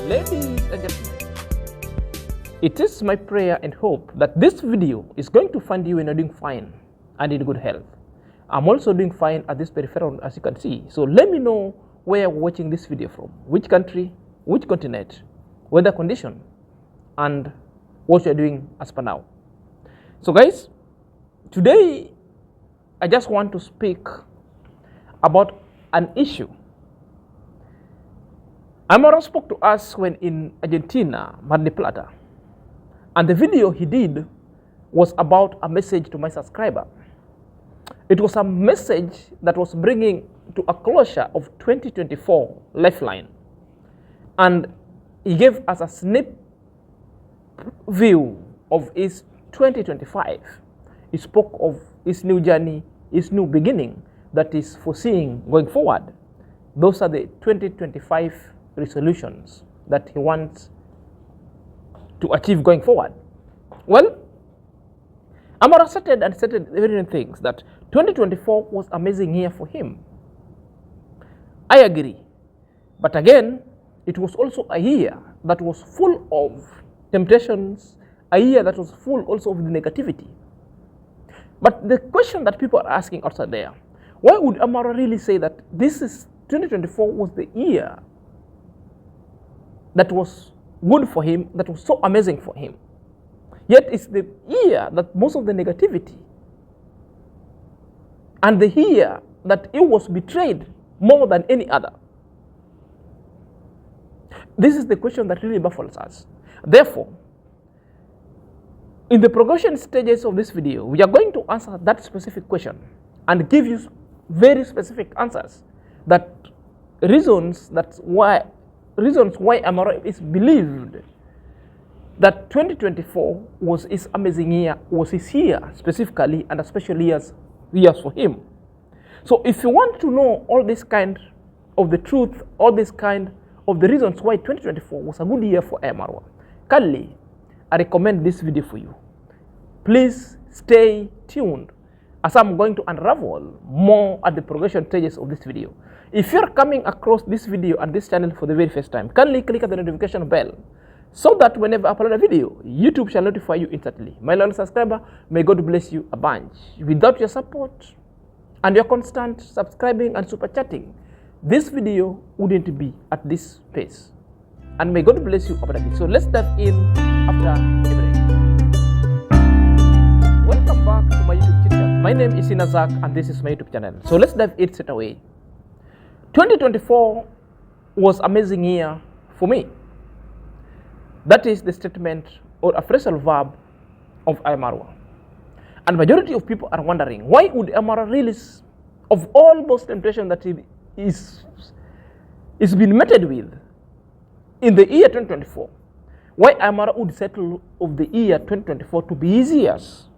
Ladies and gentlemen, it is my prayer and hope that this video is going to find you when you're doing fine and in good health. I'm also doing fine at this peripheral, as you can see. So let me know where you're watching this video from, which country, which continent, weather condition, and what you're doing as per now. So guys, today I just want to speak about an issue. IAM-MARWA spoke to us when in Argentina, Mar del Plata, and the video he did was about a message to my subscriber. It was a message that was bringing to a closure of 2024 Lifeline, and he gave us a snip view of his 2025. He spoke of his new journey, his new beginning that is foreseeing going forward. Those are the 2025 resolutions that he wants to achieve going forward. Well, IAM-MARWA stated different things, that 2024 was an amazing year for him. I agree. But again, it was also a year that was full of temptations, a year that was full also of the negativity. But the question that people are asking outside there, why would IAM-MARWA really say that this is 2024 was the year that was good for him, that was so amazing for him? Yet it's the year that most of the negativity, and the year that he was betrayed more than any other. This is the question that really baffles us. Therefore, in the progression stages of this video, we are going to answer that specific question and give you very specific answers, that reasons why IAM-MARWA is believed that 2024 was his amazing year, was his year specifically, and especially years for him. So if you want to know all this kind of the truth, all this kind of the reasons why 2024 was a good year for IAM-MARWA, kindly, I recommend this video for you. Please stay tuned as I'm going to unravel more at the progression stages of this video. If you're coming across this video and this channel for the very first time, kindly click on the notification bell so that whenever I upload a video, YouTube shall notify you instantly. My loyal subscriber, may God bless you a bunch. Without your support and your constant subscribing and super chatting, this video wouldn't be at this pace. And may God bless you abundantly. So let's dive in after a break. Welcome back to my YouTube channel. My name is Zach and this is my YouTube channel. So let's dive in straight away. 2024 was an amazing year for me. That is the statement or a phrasal verb of IAM-MARWA. And majority of people are wondering, why would IAM-MARWA really, of all those temptations that he is been met with in the year 2024, why IAM-MARWA would settle of the year 2024 to be his years?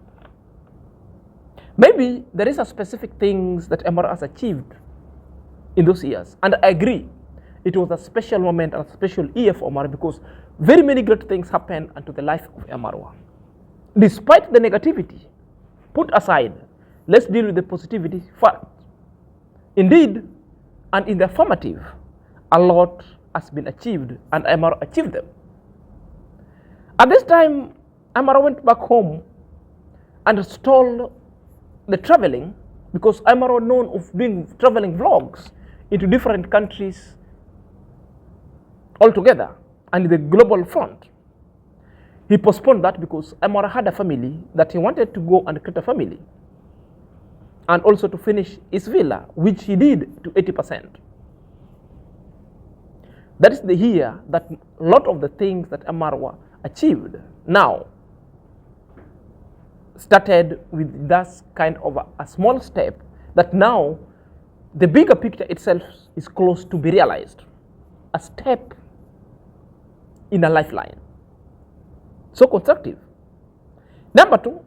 Maybe there is a specific things that IAM-MARWA has achieved in those years. And I agree, it was a special moment and a special year for IAM-MARWA because very many great things happened unto the life of IAM-MARWA. Despite the negativity, put aside, let's deal with the positivity first. Indeed, and in the affirmative, a lot has been achieved and IAM-MARWA achieved them. At this time, IAM-MARWA went back home and stalled the traveling, because IAM-MARWA known of doing traveling vlogs into different countries altogether and in the global front. He postponed that because IAM-MARWA had a family that he wanted to go and create a family, and also to finish his villa, which he did to 80%. That is the year that a lot of the things that IAM-MARWA achieved now started with that kind of a small step that now the bigger picture itself is close to be realized. A step in a lifeline. So constructive. Number two,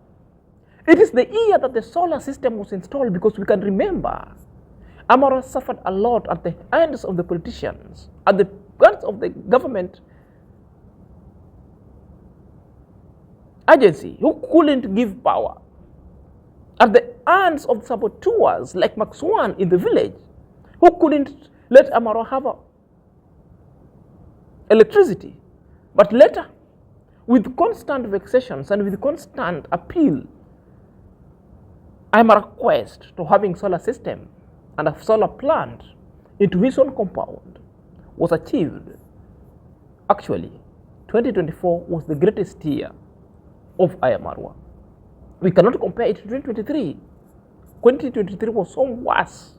it is the year that the solar system was installed, because we can remember IAM-MARWA suffered a lot at the hands of the politicians, at the hands of the government agency who couldn't give power, at the hands of saboteurs like Max One in the village who couldn't let IAM-MARWA have electricity. But later, with constant vexations and with constant appeal, IAM-MARWA quest to having solar system and a solar plant into his own compound was achieved. Actually, 2024 was the greatest year of IAM-MARWA. We cannot compare it to 2023. 2023 was so worse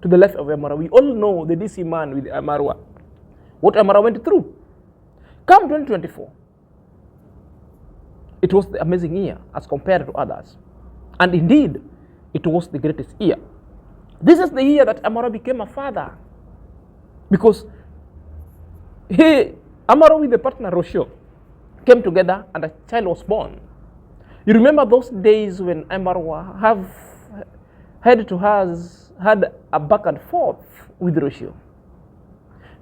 to the left of IAM-MARWA. We all know the DC man with IAM-MARWA, what IAM-MARWA went through. Come 2024, it was the amazing year as compared to others. And indeed, it was the greatest year. This is the year that IAM-MARWA became a father. Because IAM-MARWA with the partner Rocio came together and a child was born. You remember those days when IAM-MARWA had a back and forth with Rocio.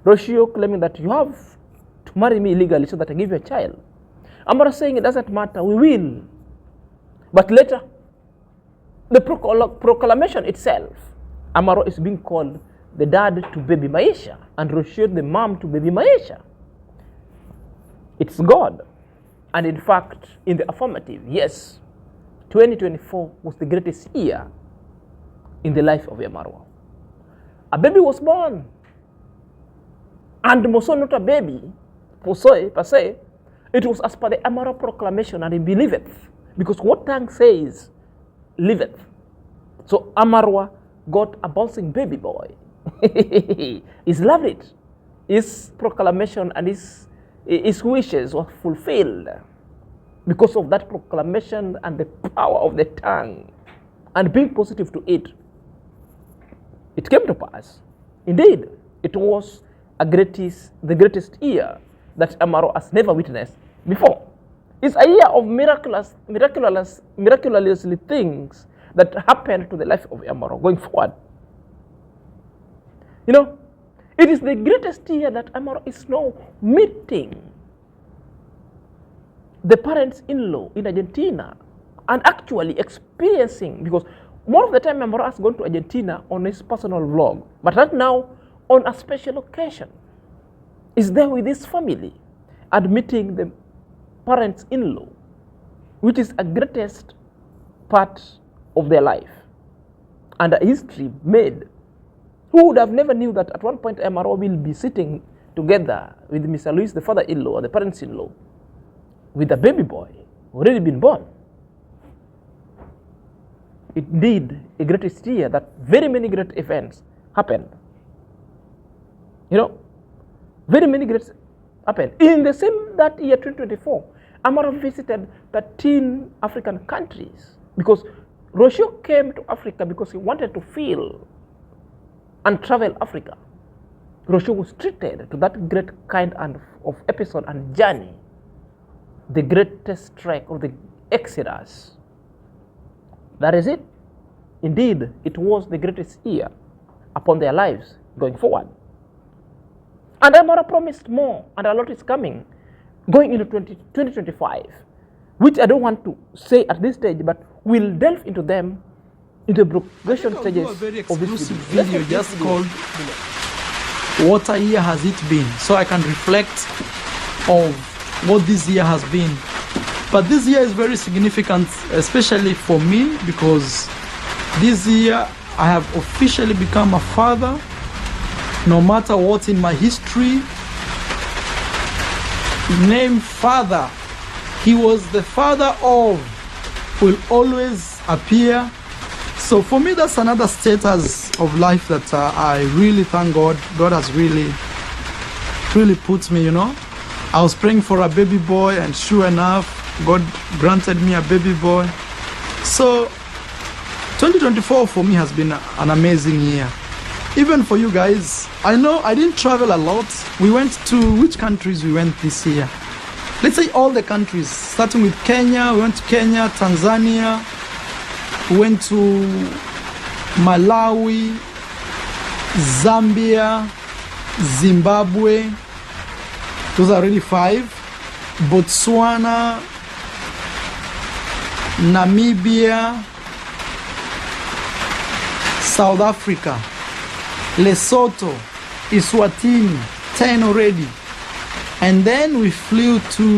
Rocio claiming that you have to marry me illegally so that I give you a child. IAM-MARWA saying it doesn't matter, we will. But later, the proclamation itself, IAM-MARWA is being called the dad to baby Maisha and Rocio the mom to baby Maisha. It's God. And in fact, in the affirmative, yes, 2024 was the greatest year in the life of IAM-MARWA. A baby was born. And also not a baby, per se, it was as per the IAM-MARWA proclamation, and he believeth. Because what tongue says, liveth. So IAM-MARWA got a bouncing baby boy. He's loved it. His proclamation and his wishes were fulfilled because of that proclamation and the power of the tongue and being positive to it. It came to pass. Indeed, it was the greatest year that IAM-MARWA has never witnessed before. It's a year of miraculously things that happened to the life of IAM-MARWA going forward. You know, it is the greatest year that IAM-MARWA is now meeting the parents-in-law in Argentina and actually experiencing, because more of the time IAM-MARWA has gone to Argentina on his personal vlog, but right now on a special occasion, is there with his family and meeting the parents-in-law, which is a greatest part of their life and a history made. Who would have never knew that at one point IAM-MARWA will be sitting together with Mr. Luis, the father-in-law, or the parents-in-law, with a baby boy already been born. Indeed, a greatest year that very many great events happened. You know, very many great happened. In the same that year, 2024, IAM-MARWA visited 13 African countries because Rocio came to Africa because he wanted to feel and travel Africa. Rocio was treated to that great kind of episode and journey, the greatest trek of the Exodus. That is it. Indeed, it was the greatest year upon their lives going forward. And IAM-MARWA promised more, and a lot is coming, going into 2025, which I don't want to say at this stage, but we'll delve into them in the progression stages of this video just called "What a Year Has It Been?" so I can reflect of what this year has been. But this year is very significant, especially for me, because this year I have officially become a father. No matter what in my history, name father, he was the father of, will always appear. So for me, that's another status of life that I really thank God. God has really put me, you know. I was praying for a baby boy, and sure enough, God granted me a baby boy. So 2024 for me has been an amazing year. Even for you guys, I know I didn't travel a lot. We went to, which countries we went this year? Let's say all the countries, starting with Kenya. We went to Kenya, Tanzania, we went to Malawi, Zambia, Zimbabwe. Those are already 5. Botswana, Namibia, South Africa, Lesotho, Eswatini, 10 already. And then we flew to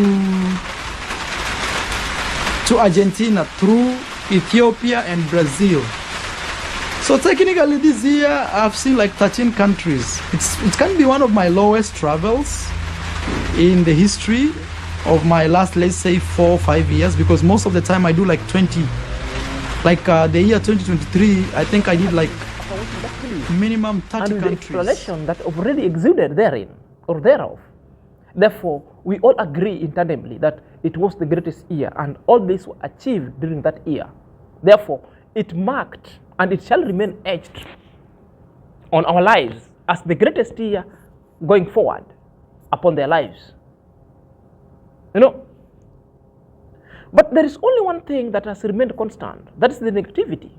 Argentina through Ethiopia and Brazil. So technically this year I've seen like 13 countries. It can be one of my lowest travels in the history of my last, let's say, 4 or 5 years, because most of the time I do like 20. Like the year 2023, I think I did like minimum 30 and with countries. the explanation that already exuded therein or thereof. Therefore, we all agree internally that it was the greatest year, and all this was achieved during that year. Therefore, it marked and it shall remain etched on our lives as the greatest year going forward upon their lives. You know, but there is only one thing that has remained constant. That is the negativity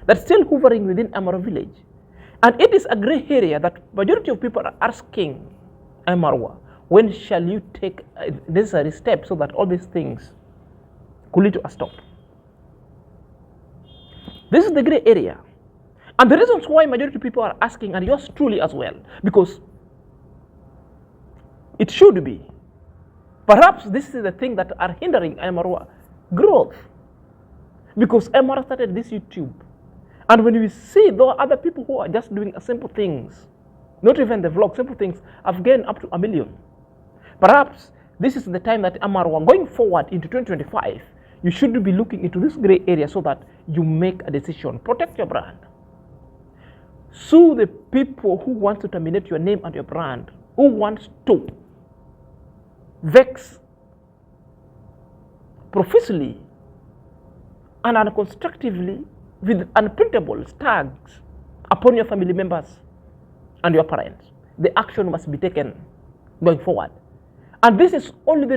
that's still hovering within IAM-MARWA village. And it is a gray area that majority of people are asking IAM-MARWA, when shall you take necessary steps so that all these things could lead to a stop? This is the gray area. And the reasons why majority of people are asking, and yours truly as well, because it should be. Perhaps this is the thing that are hindering IAM-MARWA growth. Because IAM-MARWA started this YouTube. And when we see though other people who are just doing simple things, not even the vlog, simple things, have gained up to 1 million. Perhaps this is the time that IAM-MARWA, going forward into 2025, you should be looking into this gray area so that you make a decision. Protect your brand. Sue the people who want to terminate your name and your brand, who wants to vex profusely and unconstructively with unprintable tags upon your family members and your parents. The action must be taken going forward. And this is only the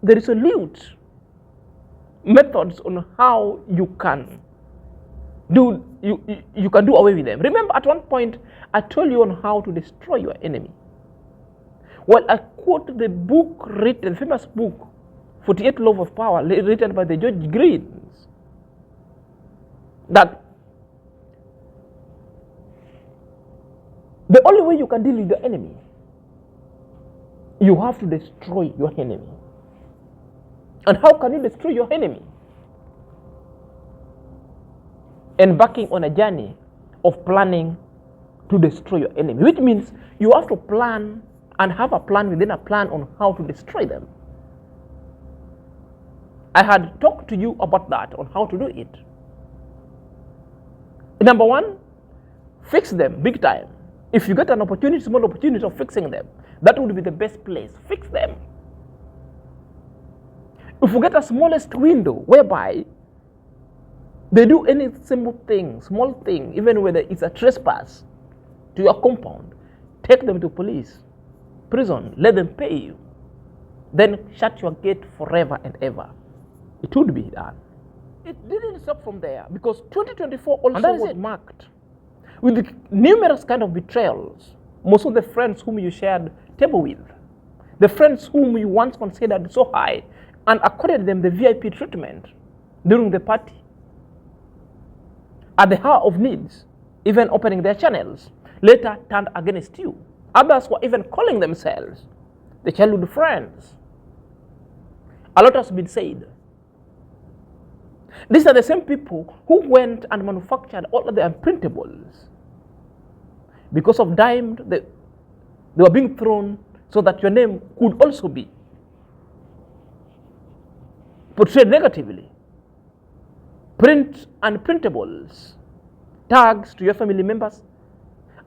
resolute methods on how you can do away with them. Remember, at one point I told you on how to destroy your enemy. Well, I quote the book written, the famous book 48 Laws of Power, written by the George Greens, that the only way you can deal with your enemy, you have to destroy your enemy. And how can you destroy your enemy? Embarking on a journey of planning to destroy your enemy, which means you have to plan and have a plan within a plan on how to destroy them. I had talked to you about that, on how to do it. Number one, fix them big time. If you get an opportunity, small opportunity of fixing them, that would be the best place. Fix them. If you get a smallest window whereby they do any simple thing, small thing, even whether it's a trespass to your compound, take them to police, prison, let them pay you. Then shut your gate forever and ever. It would be done. It didn't stop from there, because 2024 also was marked with the numerous kind of betrayals. Most of the friends whom you shared table with, the friends whom you once considered so high and accorded them the VIP treatment during the party, at the hour of needs, even opening their channels, later turned against you. Others were even calling themselves the childhood friends. A lot has been said. These are the same people who went and manufactured all of the unprintables. Because of dime, they were being thrown so that your name could also be portrayed negatively. Print unprintables, tags to your family members,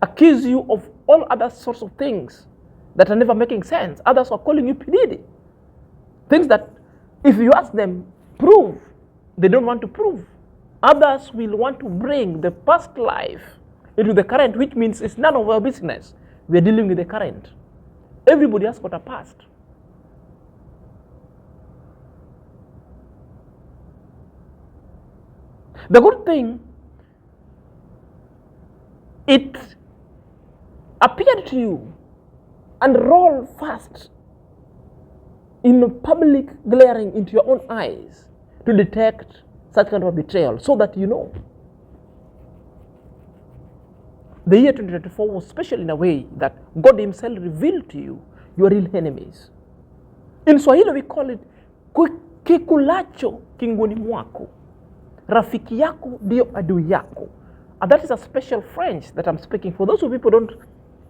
accuse you of all other sorts of things that are never making sense. Others are calling you P. Things that if you ask them, prove, they don't want to prove. Others will want to bring the past life into the current, which means it's none of our business. We are dealing with the current. Everybody has got a past. The good thing, it appeared to you and rolled fast in public, glaring into your own eyes to detect such kind of betrayal, so that you know. The year 2024 was special in a way that God himself revealed to you your real enemies. In Swahili we call it kikulacho kingoni mwako. Rafiki yako ndio adui yako. And that is a special French that I'm speaking. For those of people who don't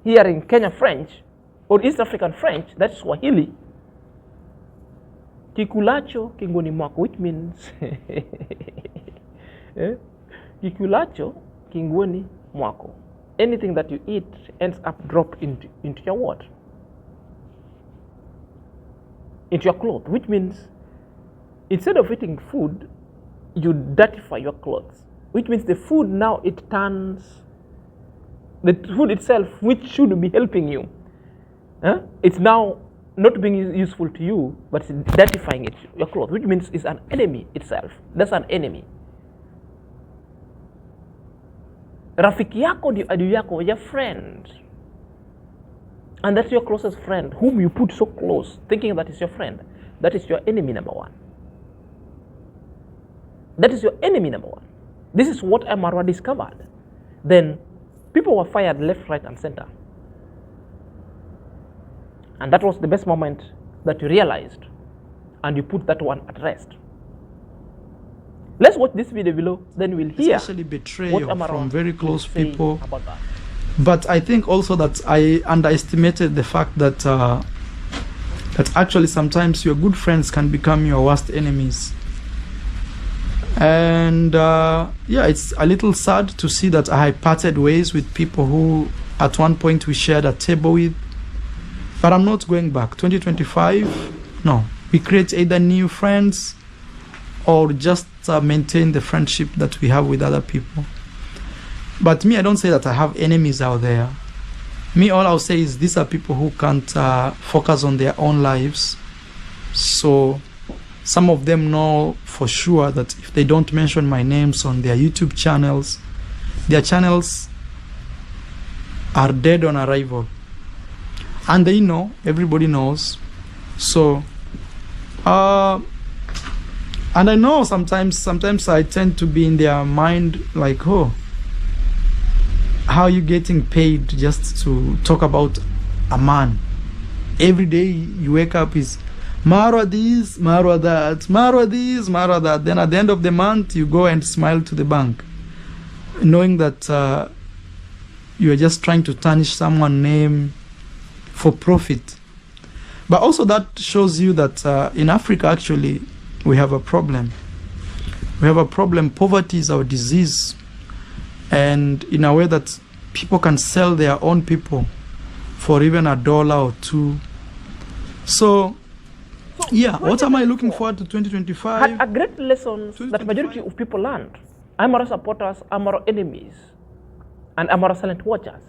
hear in Kenya French or East African French, that's Swahili. Kikulacho kingoni mwako, which means kikulacho kingoni mwako. Anything that you eat ends up dropped into your what? Into your clothes, which means instead of eating food, you dirtify your clothes, which means the food now it turns, the food itself, which should be helping you, it's now not being useful to you, but it's dirtifying your clothes, which means it's an enemy itself. That's an enemy. Rafiki yako ndio adui yako, your friend. And that's your closest friend, whom you put so close, thinking that is your friend. That is your enemy number one. That is your enemy number one. This is what IAM-MARWA discovered. Then people were fired left, right, and center. And that was the best moment that you realized, and you put that one at rest. Let's watch this video below, then we'll hear. Especially betrayal from very close people. About that. But I think also that I underestimated the fact that that actually sometimes your good friends can become your worst enemies. And yeah, it's a little sad to see that I parted ways with people who at one point we shared a table with. But I'm not going back. 2025, no. We create either new friends or just maintain the friendship that we have with other people. But me, I don't say that I have enemies out there. Me, all I'll say is these are people who can't focus on their own lives. So some of them know for sure that if they don't mention my names on their YouTube channels, their channels are dead on arrival. And they know, everybody knows. So, and I know sometimes I tend to be in their mind like, oh, how are you getting paid just to talk about a man? Every day you wake up is Marwa this, Marwa that, Marwa this, Marwa that. Then at the end of the month, you go and smile to the bank, knowing that you are just trying to tarnish someone's name for profit. But also that shows you that in Africa, actually, we have a problem. We have a problem. Poverty is our disease. And in a way that people can sell their own people for even $1 or $2. So yeah, what am I looking forward to 2025? Had a great lessons that majority of people learned. IAM-MARWA supporters, IAM-MARWA enemies, and IAM-MARWA silent watchers.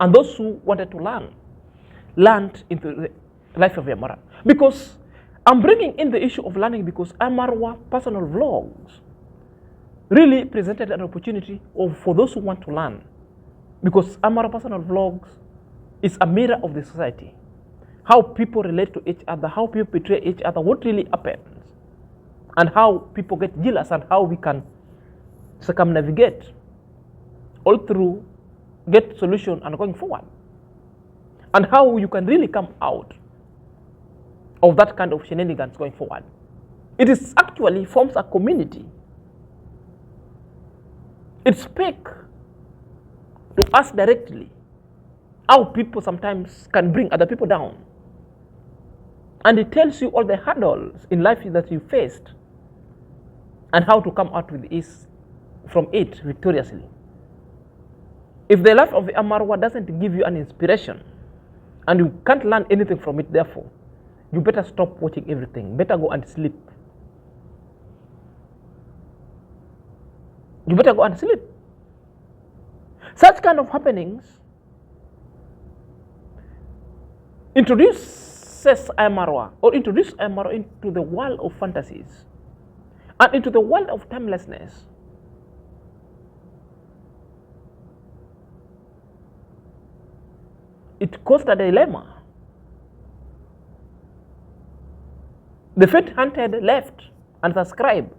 And those who wanted to learned into the life of IAM-MARWA. Because I'm bringing in the issue of learning because IAM-MARWA personal vlogs really presented an opportunity for those who want to learn. Because IAM-MARWA personal vlogs is a mirror of the society. How people relate to each other, how people betray each other, what really happens, and how people get jealous, and how we can circumnavigate all through, get solution and going forward, and how you can really come out of that kind of shenanigans going forward. It is actually forms a community. It speaks to us directly how people sometimes can bring other people down. And it tells you all the hurdles in life that you faced and how to come out with ease from it victoriously. If the life of the IAM-MARWA doesn't give you an inspiration and you can't learn anything from it, therefore, you better stop watching everything. Better go and sleep. You better go and sleep. Such kind of happenings introduces IAM-MARWA or introduce IAM-MARWA into the world of fantasies and into the world of timelessness. It caused a dilemma. The faint-hunted left and subscribed.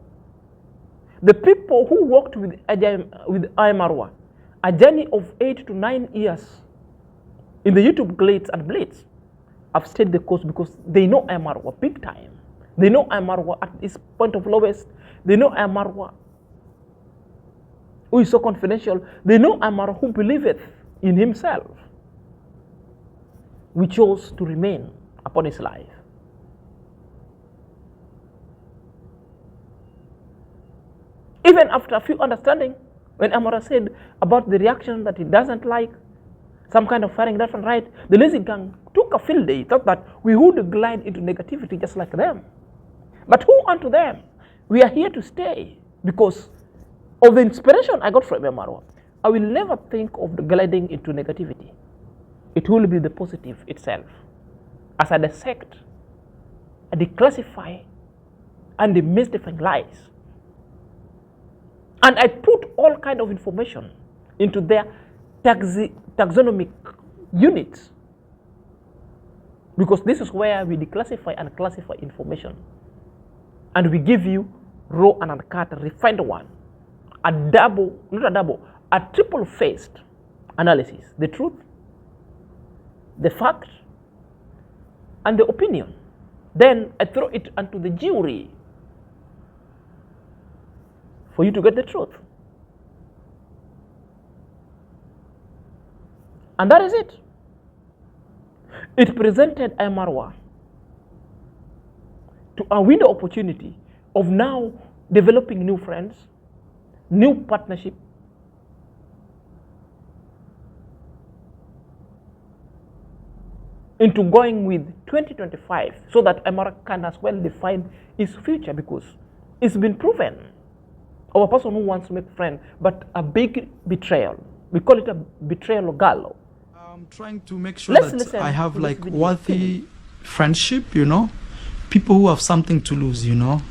The people who worked with IAM-MARWA, a journey of 8 to 9 years in the YouTube glades and blades, have stayed the course because they know IAM-MARWA big time. They know IAM-MARWA at this point of lowest. They know IAM-MARWA who is so confidential. They know IAM-MARWA who believeth in himself. We chose to remain upon his life. Even after a few understanding, when IAM-MARWA said about the reaction that he doesn't like, some kind of firing left and right, the lazy gang took a field day, thought that we would glide into negativity just like them. But who unto them? We are here to stay because of the inspiration I got from IAM-MARWA. I will never think of gliding into negativity. It will be the positive itself. As I dissect, I declassify, and demystify lies. And I put all kind of information into their taxonomic units. Because this is where we declassify and classify information. And we give you raw and uncut, refined one. A triple-faced analysis. The truth, the fact, and the opinion. Then I throw it onto the jury for you to get the truth. And that is it. It presented IAM-MARWA to a window opportunity of now developing new friends, new partnership, into going with 2025 so that IAM-MARWA can as well define its future, because it's been proven of a person who wants to make friends, but a big betrayal. We call it a betrayal of gallo. I'm trying to make sure that I have like worthy friendship, you know, people who have something to lose, you know.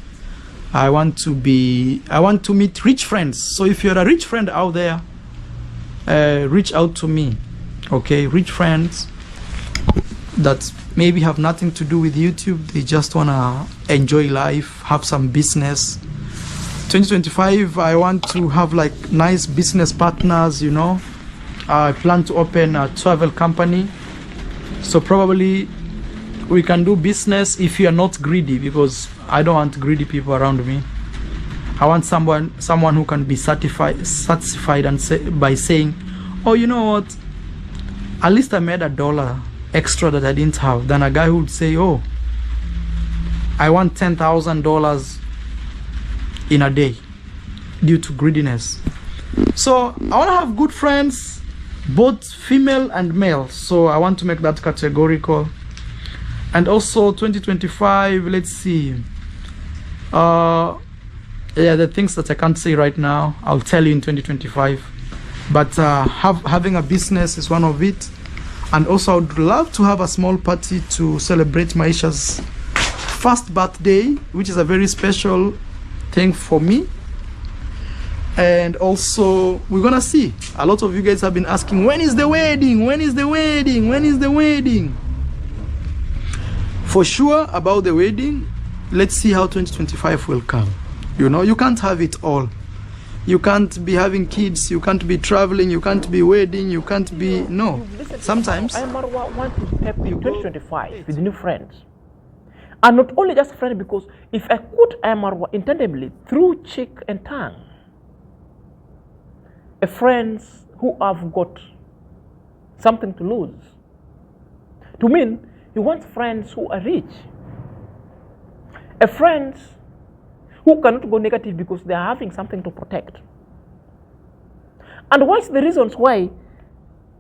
I want to meet rich friends. So if you're a rich friend out there, reach out to me, okay? Rich friends that maybe have nothing to do with YouTube. They just want to enjoy life, have some business. 2025, I want to have like nice business partners, you know. I plan to open a travel company. So probably we can do business if you are not greedy, because I don't want greedy people around me. I want someone who can be satisfied and by saying, oh, you know what, at least I made $1 extra that I didn't have, than a guy who would say, oh, I want $10,000 in a day due to greediness. So I want to have good friends, both female and male. So I want to make that categorical. And also 2025, let's see. Yeah, the things that I can't say right now, I'll tell you in 2025. But having a business is one of it. And also I would love to have a small party to celebrate Maisha's first birthday, which is a very special thing for me. And also we're gonna see, a lot of you guys have been asking, when is the wedding, when is the wedding, when is the wedding? For sure about the wedding, let's see how 2025 will come. You know, you can't have it all. You can't be having kids, you can't be traveling, you can't be wedding, you can't be, no. Sometimes IAM-MARWA wants to step in 2025 with new friends. And not only just friends, because if I quote IAM-MARWA intendedly through cheek and tongue, a friends who have got something to lose. To mean, he wants friends who are rich. A friends who cannot go negative because they are having something to protect. And what's the reasons why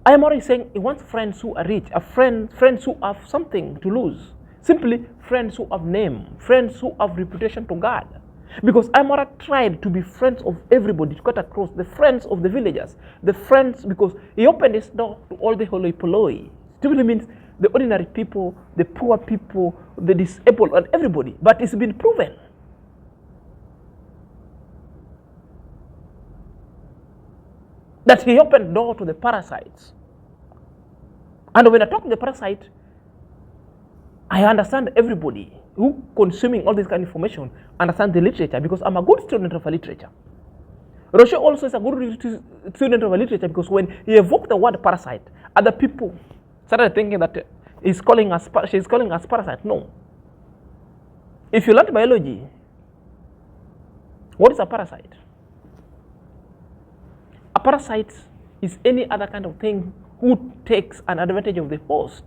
IAM-MARWA is saying he wants friends who are rich, friends who have something to lose. Simply friends who have name, friends who have reputation to guard. Because IAM-MARWA tried to be friends of everybody, to cut across the friends of the villagers, the friends, because he opened his door to all the hoi polloi. Simply means the ordinary people, the poor people, the disabled, and everybody. But it's been proven that he opened the door to the parasites. And when I talk to the parasite, I understand everybody who consuming all this kind of information understand the literature, because I'm a good student of a literature. Roche also is a good student of a literature, because when he evoked the word parasite, other people started thinking that she's calling us parasite. No. If you learn biology, what is a parasite? A parasite is any other kind of thing who takes an advantage of the host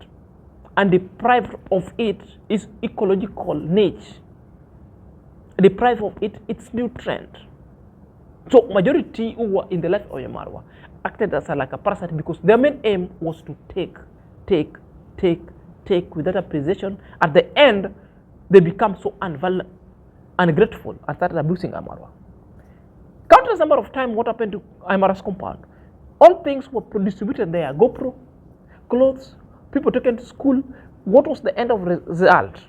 and deprived of it its ecological niche, deprived of it its nutrient. So majority who were in the life of IAM-MARWA acted as like a parasite because their main aim was to take without appreciation. At the end, they become so ungrateful and started abusing IAM-MARWA. Countless number of times, what happened to IAM-MARWA's compound? All things were distributed there. GoPro, clothes, people taken to school. What was the end of result?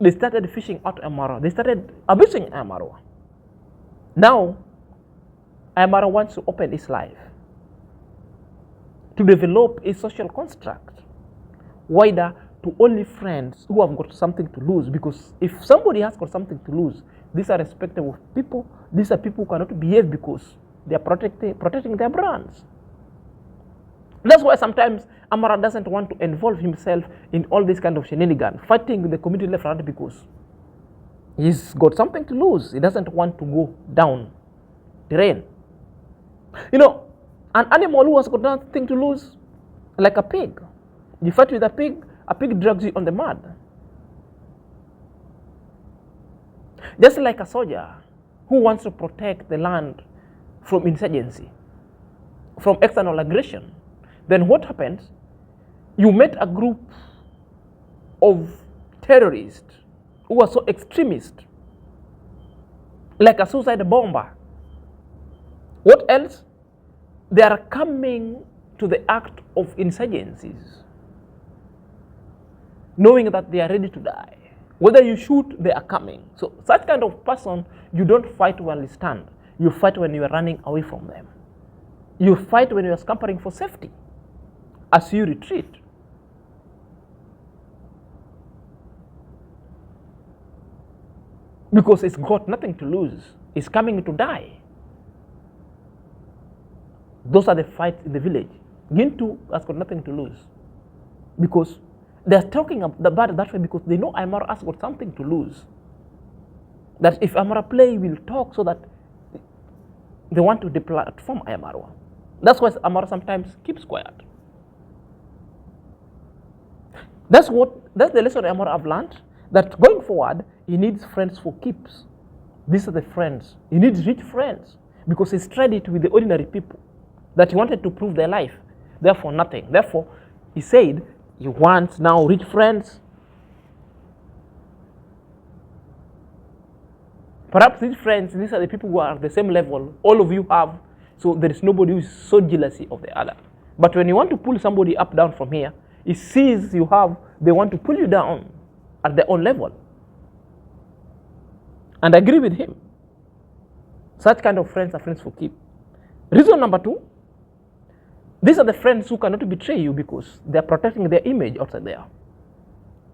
They started fishing out IAM-MARWA. They started abusing IAM-MARWA. Now, IAM-MARWA wants to open its life to develop a social construct wider to only friends who have got something to lose. Because if somebody has got something to lose, these are respectable people. These are people who cannot behave because they are protecting their brands. That's why sometimes IAM-MARWA doesn't want to involve himself in all this kind of shenanigans, fighting the community left around because he's got something to lose. He doesn't want to go down the drain. You know, an animal who has got nothing to lose, like a pig. You fight with a pig drags you on the mud. Just like a soldier who wants to protect the land from insurgency, from external aggression, then what happens? You met a group of terrorists who are so extremist, like a suicide bomber. What else? They are coming to the act of insurgencies, knowing that they are ready to die. Whether you shoot, they are coming. So such kind of person, you don't fight while you stand. You fight when you are running away from them. You fight when you are scampering for safety as you retreat. Because it's got nothing to lose. It's coming to die. Those are the fights in the village. Gintu has got nothing to lose. Because they're talking about it that way because they know IAM-MARWA has got something to lose. That if IAM-MARWA play, will talk so that they want to deplatform IAM-MARWA. That's why IAM-MARWA sometimes keeps quiet. That's the lesson IAM-MARWA have learned, that going forward, he needs friends for keeps. These are the friends. He needs rich friends because he's tried it with the ordinary people that he wanted to prove their life. Therefore, nothing. Therefore, he said, he wants now rich friends. Perhaps rich friends, these are the people who are at the same level all of you have, so there is nobody who is so jealousy of the other. But when you want to pull somebody up down from here, he sees you have, they want to pull you down at their own level. And I agree with him. Such kind of friends are friends for keep. Reason number 2, these are the friends who cannot betray you because they are protecting their image outside there.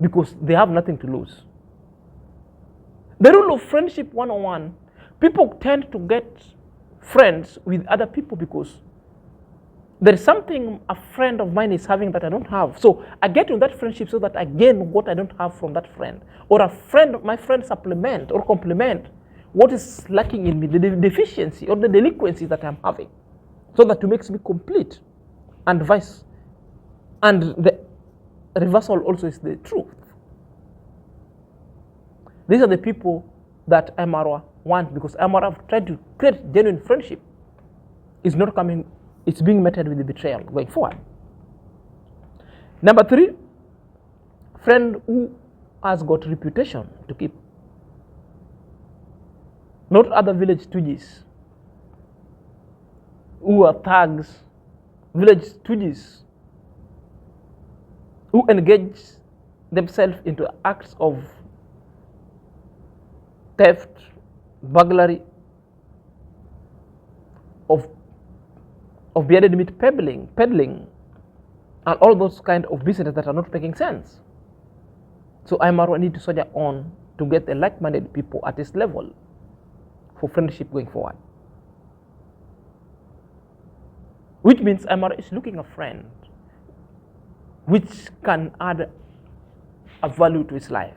Because they have nothing to lose. The rule of friendship 101, people tend to get friends with other people because there is something a friend of mine is having that I don't have. So I get in that friendship so that I gain what I don't have from that friend. Or my friend supplement or complement what is lacking in me, the deficiency or the delinquency that I'm having. So that it makes me complete. And vice. And the reversal also is the truth. These are the people that IAM-MARWA want because IAM-MARWA have tried to create genuine friendship. It's not coming, it's being met with the betrayal going forward. Number 3, friend who has got reputation to keep. Not other village stooges who are thugs, village stooges who engage themselves into acts of theft, burglary, of bearded meat peddling, and all those kind of business that are not making sense. So IAM-MARWA need to soldier on to get the like-minded people at this level for friendship going forward. Which means IAM-MARWA is looking a friend which can add a value to his life.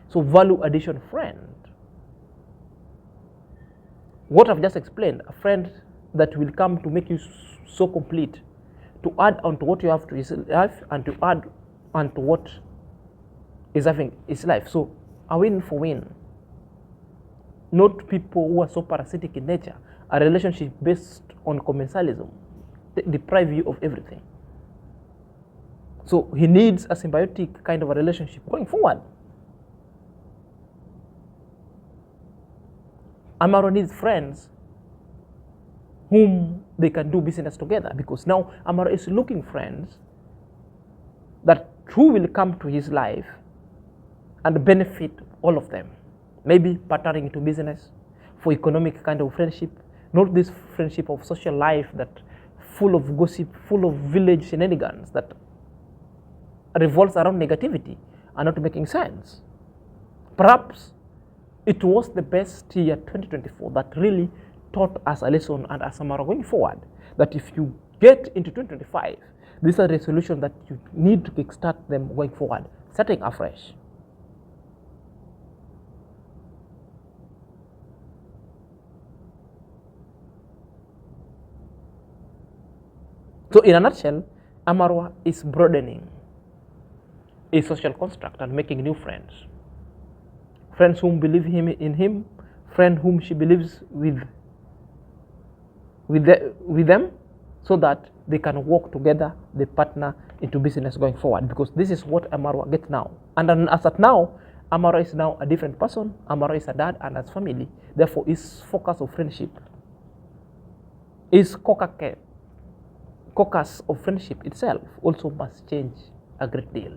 So value addition friend. What I've just explained, a friend that will come to make you so complete, to add on to what you have to his life and to add on to what is having his life. So a win for win. Not people who are so parasitic in nature. A relationship based on commensalism deprive you of everything. So he needs a symbiotic kind of a relationship going forward. Amaro needs friends whom they can do business together, because now Amaro is looking friends that who will come to his life and benefit all of them. Maybe partnering into business for economic kind of friendship, not this friendship of social life that full of gossip, full of village shenanigans that revolves around negativity and not making sense. Perhaps it was the best year 2024 that really taught us a lesson and as Amaro going forward, that if you get into 2025, these are resolutions that you need to kickstart them going forward, starting afresh. So in a nutshell, Amarwa is broadening a social construct and making new friends. Friends whom believe in him, friends whom she believes with them, so that they can work together, they partner into business going forward, because this is what Amarwa gets now. And then as at now, Amarwa is now a different person. Amarwa is a dad and has family. Therefore, his focus of friendship, his caucus of friendship itself also must change a great deal.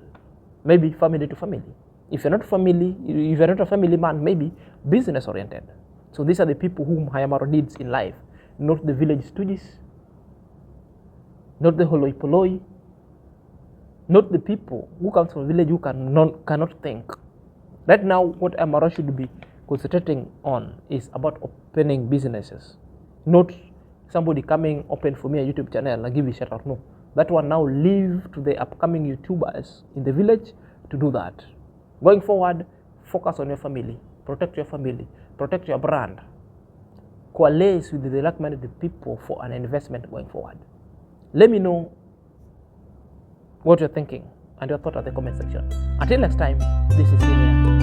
Maybe family to family. If you're not a family man, maybe business oriented. So these are the people whom Hayamaro needs in life, not the village stooges, not the holoi poloi, not the people who come from a village who cannot think. Right now, what Amaro should be concentrating on is about opening businesses, not somebody coming open for me a YouTube channel and give you a shout out. No, that one now leave to the upcoming YouTubers in the village to do that. Going forward, focus on your family, protect your brand, coalesce with the like-minded people for an investment going forward. Let me know what you're thinking and your thought at the comment section. Until next time, this is Senior.